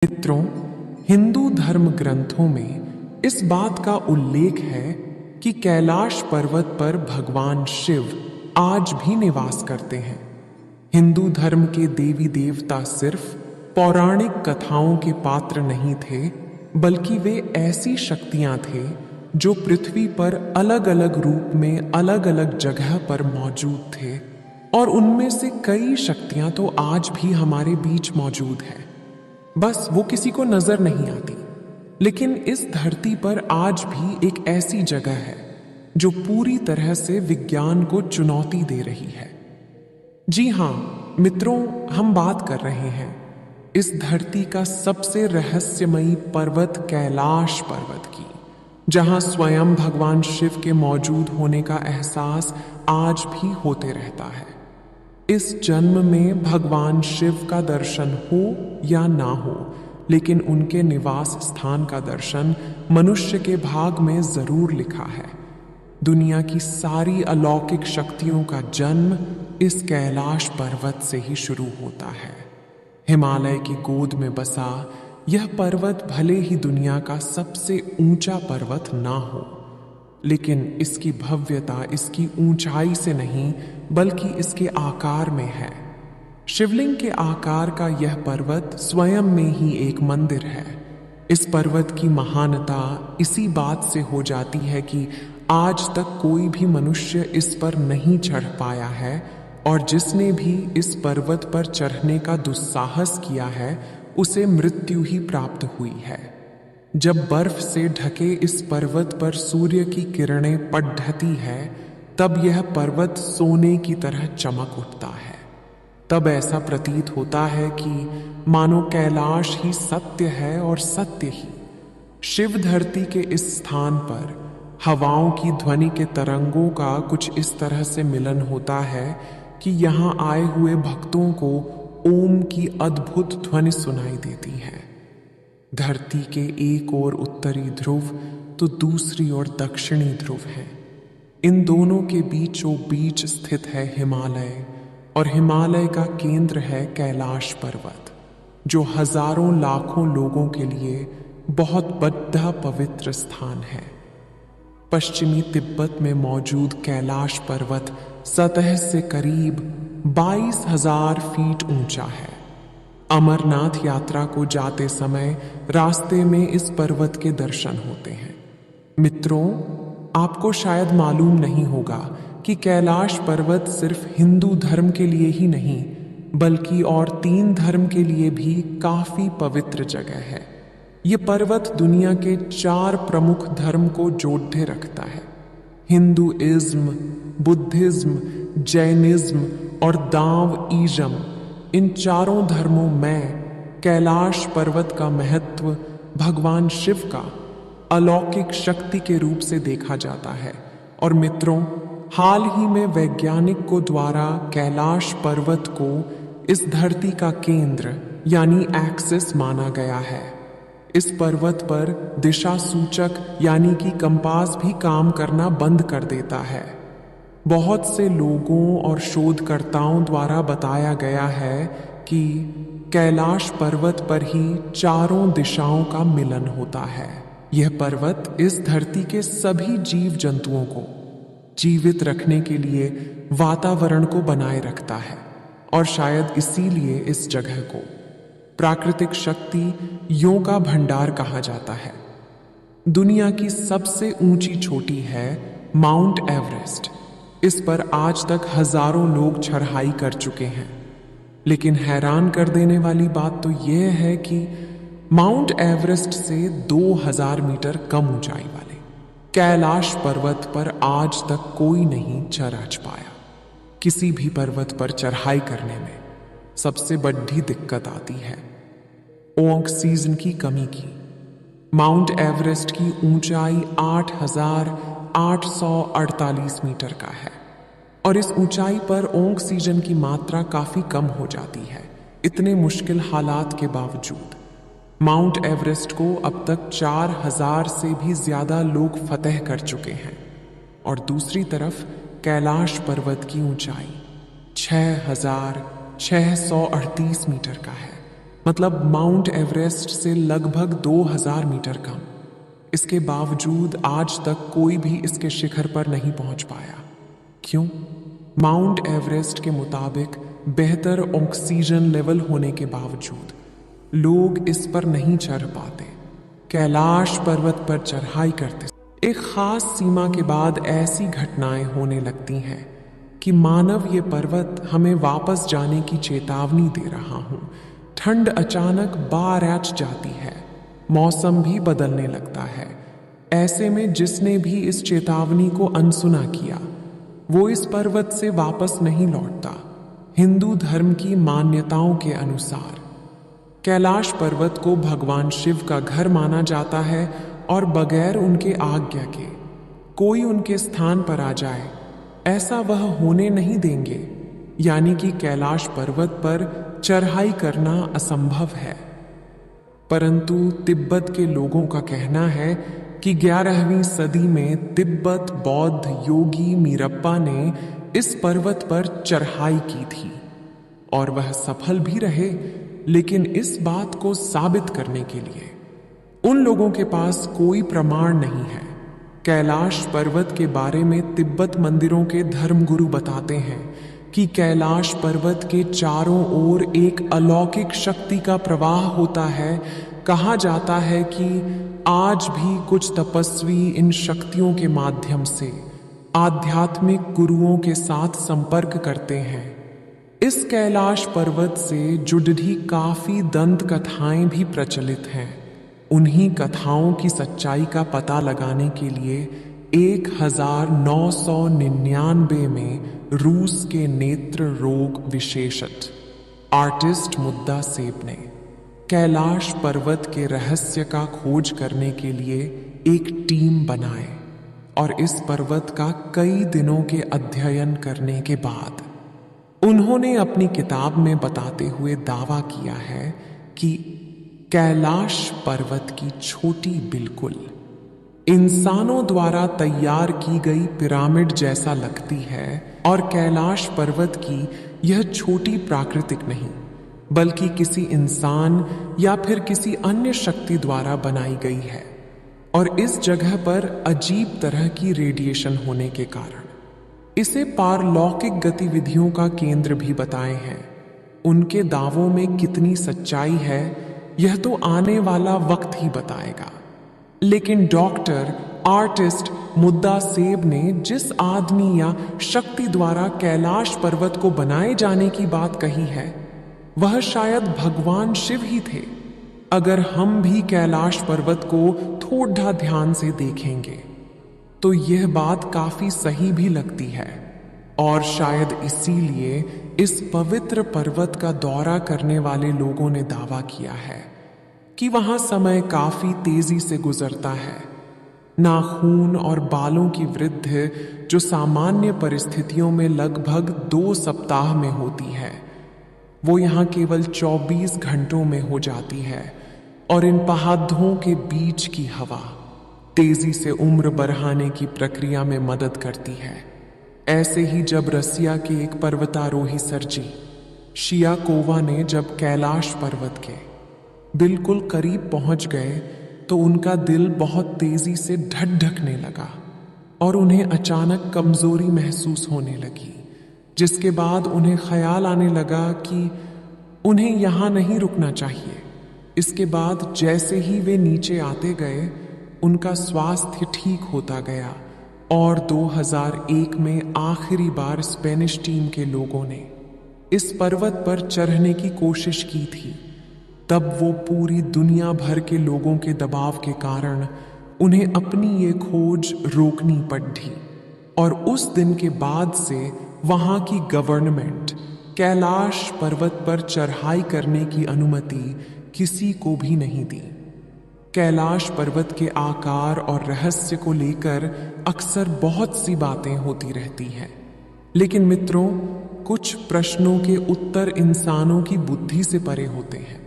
मित्रों, हिंदू धर्म ग्रंथों में इस बात का उल्लेख है कि कैलाश पर्वत पर भगवान शिव आज भी निवास करते हैं। हिंदू धर्म के देवी देवता सिर्फ पौराणिक कथाओं के पात्र नहीं थे, बल्कि वे ऐसी शक्तियां थे जो पृथ्वी पर अलग अलग रूप में अलग अलग जगह पर मौजूद थे, और उनमें से कई शक्तियां तो आज भी हमारे बीच मौजूद है, बस वो किसी को नजर नहीं आती। लेकिन इस धरती पर आज भी एक ऐसी जगह है जो पूरी तरह से विज्ञान को चुनौती दे रही है। जी हां मित्रों, हम बात कर रहे हैं इस धरती का सबसे रहस्यमयी पर्वत कैलाश पर्वत की, जहां स्वयं भगवान शिव के मौजूद होने का एहसास आज भी होते रहता है। इस जन्म में भगवान शिव का दर्शन हो या ना हो, लेकिन उनके निवास स्थान का दर्शन मनुष्य के भाग में जरूर लिखा है। दुनिया की सारी अलौकिक शक्तियों का जन्म इस कैलाश पर्वत से ही शुरू होता है। हिमालय की गोद में बसा यह पर्वत भले ही दुनिया का सबसे ऊंचा पर्वत ना हो, लेकिन इसकी भव्यता इसकी ऊंचाई से नहीं बल्कि इसके आकार में है। शिवलिंग के आकार का यह पर्वत स्वयं में ही एक मंदिर है। इस पर्वत की महानता इसी बात से हो जाती है कि आज तक कोई भी मनुष्य इस पर नहीं चढ़ पाया है, और जिसने भी इस पर्वत पर चढ़ने का दुस्साहस किया है उसे मृत्यु ही प्राप्त हुई है। जब बर्फ से ढके इस पर्वत पर सूर्य की किरणें पड़ ढलती है, तब यह पर्वत सोने की तरह चमक उठता है। तब ऐसा प्रतीत होता है कि मानो कैलाश ही सत्य है और सत्य ही शिव। धरती के इस स्थान पर हवाओं की ध्वनि के तरंगों का कुछ इस तरह से मिलन होता है कि यहाँ आए हुए भक्तों को ओम की अद्भुत ध्वनि सुनाई देती है। धरती के एक ओर उत्तरी ध्रुव तो दूसरी ओर दक्षिणी ध्रुव है। इन दोनों के बीचों बीच स्थित है हिमालय, और हिमालय का केंद्र है कैलाश पर्वत, जो हजारों लाखों लोगों के लिए बहुत बड़ा पवित्र स्थान है। पश्चिमी तिब्बत में मौजूद कैलाश पर्वत सतह से करीब 22,000 फीट ऊंचा है। अमरनाथ यात्रा को जाते समय रास्ते में इस पर्वत के दर्शन होते हैं। मित्रों, आपको शायद मालूम नहीं होगा कि कैलाश पर्वत सिर्फ हिंदू धर्म के लिए ही नहीं बल्कि और 3 धर्म के लिए भी काफी पवित्र जगह है। ये पर्वत दुनिया के 4 प्रमुख धर्म को जोड़े रखता है: हिंदुइज्म, बुद्धिज्म, जैनिज्म और दाओइज्म। इन चारों धर्मों में कैलाश पर्वत का महत्व भगवान शिव का अलौकिक शक्ति के रूप से देखा जाता है। और मित्रों, हाल ही में वैज्ञानिकों द्वारा कैलाश पर्वत को इस धरती का केंद्र यानी एक्सिस माना गया है। इस पर्वत पर दिशा सूचक यानी कि कंपास भी काम करना बंद कर देता है। बहुत से लोगों और शोधकर्ताओं द्वारा बताया गया है कि कैलाश पर्वत पर ही चारों दिशाओं का मिलन होता है। यह पर्वत इस धरती के सभी जीव जंतुओं को जीवित रखने के लिए वातावरण को बनाए रखता है, और शायद इसीलिए इस जगह को प्राकृतिक शक्तियों का भंडार कहा जाता है। दुनिया की सबसे ऊंची चोटी है माउंट एवरेस्ट। इस पर आज तक हजारों लोग चढ़ाई कर चुके हैं, लेकिन हैरान कर देने वाली बात तो यह है कि माउंट एवरेस्ट से 2000 मीटर कम ऊंचाई वाले कैलाश पर्वत पर आज तक कोई नहीं चढ़ पाया। किसी भी पर्वत पर चढ़ाई करने में सबसे बड़ी दिक्कत आती है ऑक्सीजन की कमी की। माउंट एवरेस्ट की ऊंचाई 8,848 मीटर का है, और इस ऊंचाई पर ऑक्सीजन की मात्रा काफी कम हो जाती है। इतने मुश्किल हालात के बावजूद माउंट एवरेस्ट को अब तक 4000 से भी ज्यादा लोग फतह कर चुके हैं, और दूसरी तरफ कैलाश पर्वत की ऊंचाई 6,638 मीटर का है। मतलब माउंट एवरेस्ट से लगभग 2000 मीटर कम। इसके बावजूद आज तक कोई भी इसके शिखर पर नहीं पहुंच पाया। क्यों? माउंट एवरेस्ट के मुताबिक बेहतर ऑक्सीजन लेवल होने के बावजूद लोग इस पर नहीं चढ़ पाते। कैलाश पर्वत पर चढ़ाई करते एक खास सीमा के बाद ऐसी घटनाएं होने लगती हैं कि मानव ये पर्वत हमें वापस जाने की चेतावनी दे रहा हूं। ठंड अचानक बारात जाती है, मौसम भी बदलने लगता है। ऐसे में जिसने भी इस चेतावनी को अनसुना किया वो इस पर्वत से वापस नहीं लौटता। हिंदू धर्म की मान्यताओं के अनुसार कैलाश पर्वत को भगवान शिव का घर माना जाता है और बगैर उनके आज्ञा के कोई उनके स्थान पर आ जाए ऐसा वह होने नहीं देंगे। यानी कि कैलाश पर्वत पर चढ़ाई करना असंभव है। परंतु तिब्बत के लोगों का कहना है कि 11वीं सदी में तिब्बत बौद्ध योगी मीरप्पा ने इस पर्वत पर चढ़ाई की थी और वह सफल भी रहे। लेकिन इस बात को साबित करने के लिए उन लोगों के पास कोई प्रमाण नहीं है। कैलाश पर्वत के बारे में तिब्बत मंदिरों के धर्मगुरु बताते हैं कि कैलाश पर्वत के चारों ओर एक अलौकिक शक्ति का प्रवाह होता है। कहा जाता है कि आज भी कुछ तपस्वी इन शक्तियों के माध्यम से आध्यात्मिक गुरुओं के साथ संपर्क करते हैं। इस कैलाश पर्वत से जुड़ी काफी दंत कथाएं भी प्रचलित हैं। उन्हीं कथाओं की सच्चाई का पता लगाने के लिए 1999 में रूस के नेत्र रोग विशेषज्ञ आर्टिस्ट मुद्दा सेब ने कैलाश पर्वत के रहस्य का खोज करने के लिए एक टीम बनाए और इस पर्वत का कई दिनों के अध्ययन करने के बाद उन्होंने अपनी किताब में बताते हुए दावा किया है कि कैलाश पर्वत की छोटी बिल्कुल इंसानों द्वारा तैयार की गई पिरामिड जैसा लगती है और कैलाश पर्वत की यह छोटी प्राकृतिक नहीं बल्कि किसी इंसान या फिर किसी अन्य शक्ति द्वारा बनाई गई है। और इस जगह पर अजीब तरह की रेडिएशन होने के कारण इसे पारलौकिक गतिविधियों का केंद्र भी बताए हैं। उनके दावों में कितनी सच्चाई है यह तो आने वाला वक्त ही बताएगा। लेकिन डॉक्टर आर्टिस्ट मुद्दा सेब ने जिस आदमी या शक्ति द्वारा कैलाश पर्वत को बनाए जाने की बात कही है वह शायद भगवान शिव ही थे। अगर हम भी कैलाश पर्वत को थोड़ा ध्यान से देखेंगे तो यह बात काफी सही भी लगती है। और शायद इसीलिए इस पवित्र पर्वत का दौरा करने वाले लोगों ने दावा किया है कि वहां समय काफी तेजी से गुजरता है। नाखून और बालों की वृद्धि जो सामान्य परिस्थितियों में लगभग 2 सप्ताह में होती है वो यहाँ केवल 24 घंटों में हो जाती है। और इन पहाड़ों के बीच की हवा तेजी से उम्र बढ़ाने की प्रक्रिया में मदद करती है। ऐसे ही जब रसिया के एक पर्वतारोही सर्जी शियाकोवा ने जब कैलाश पर्वत के बिल्कुल करीब पहुंच गए तो उनका दिल बहुत तेजी से धड़कने लगा और उन्हें अचानक कमजोरी महसूस होने लगी, जिसके बाद उन्हें ख्याल आने लगा कि उन्हें यहां नहीं रुकना चाहिए। इसके बाद जैसे ही वे नीचे आते गए उनका स्वास्थ्य ठीक होता गया और 2001 में आखिरी बार स्पेनिश टीम के लोगों ने इस पर्वत पर चढ़ने की कोशिश की थी। तब वो पूरी दुनिया भर के लोगों के दबाव के कारण उन्हें अपनी ये खोज रोकनी पड़ी और उस दिन के बाद से वहां की गवर्नमेंट कैलाश पर्वत पर चढ़ाई करने की अनुमति किसी को भी नहीं दी। कैलाश पर्वत के आकार और रहस्य को लेकर अक्सर बहुत सी बातें होती रहती हैं, लेकिन मित्रों कुछ प्रश्नों के उत्तर इंसानों की बुद्धि से परे होते हैं।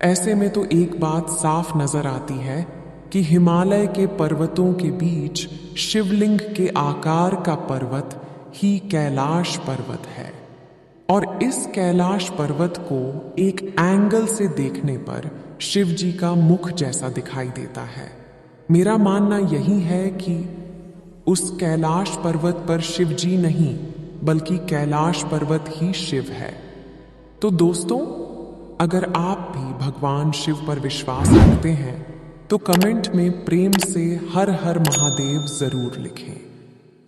ऐसे में तो एक बात साफ नजर आती है कि हिमालय के पर्वतों के बीच शिवलिंग के आकार का पर्वत ही कैलाश पर्वत है और इस कैलाश पर्वत को एक एंगल से देखने पर शिव जी का मुख जैसा दिखाई देता है। मेरा मानना यही है कि उस कैलाश पर्वत पर शिव जी नहीं बल्कि कैलाश पर्वत ही शिव है। तो दोस्तों, अगर आप भी भगवान शिव पर विश्वास रखते हैं तो कमेंट में प्रेम से हर हर महादेव जरूर लिखें।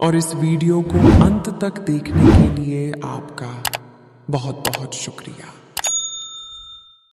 और इस वीडियो को अंत तक देखने के लिए आपका बहुत बहुत शुक्रिया।